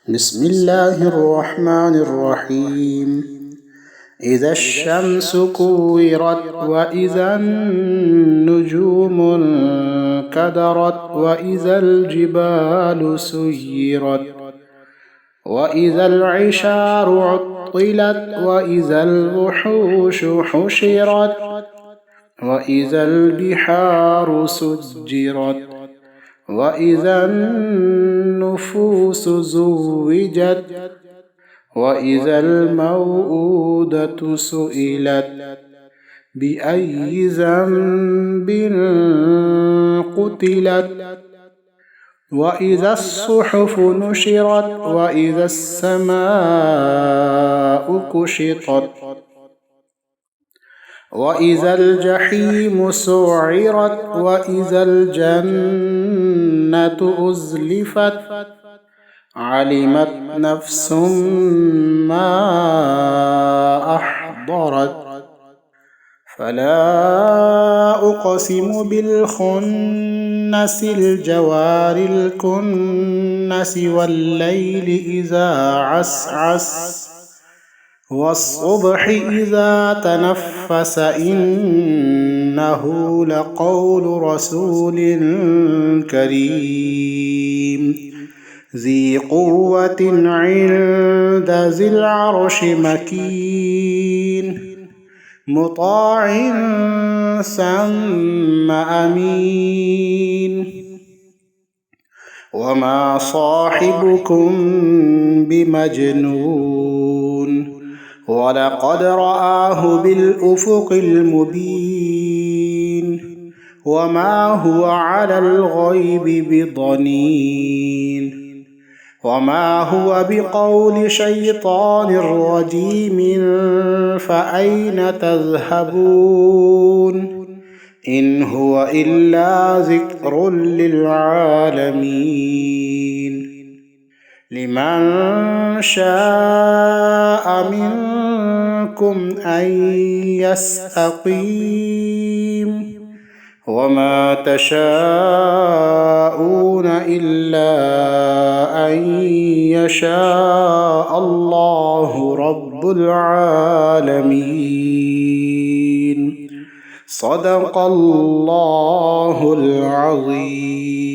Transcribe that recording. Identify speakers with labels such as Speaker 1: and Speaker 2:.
Speaker 1: بسم الله الرحمن الرحيم. إذا الشمس كورت وإذا النجوم انكدرت وإذا الجبال سيرت وإذا العشار عطلت وإذا الوحوش حشرت وإذا البحار سجرت وإذا النفوس زوجت وإذا الموءودة سئلت بأي ذنب قتلت وإذا الصحف نشرت وإذا السماء كشطت وإذا الجحيم سعرت وإذا الجنة أزلفت علمت نفس ما أحضرت فلا أقسم بالخنس الجوار الكنس والليل إذا عسعس والصبح إذا تنفس إنه لقول رسول كريم ذي قوة عند ذي العرش مكين مطاع ثم أمين وما صاحبكم بمجنون ولقد رآه بالأفق المبين وما هو على الغيب بضنين وما هو بقول شيطان رجيم فأين تذهبون إن هو إلا ذكر للعالمين لمن شاء منكم أن يستقيم وما تشاءون إلا أن يشاء الله رب العالمين صدق الله العظيم.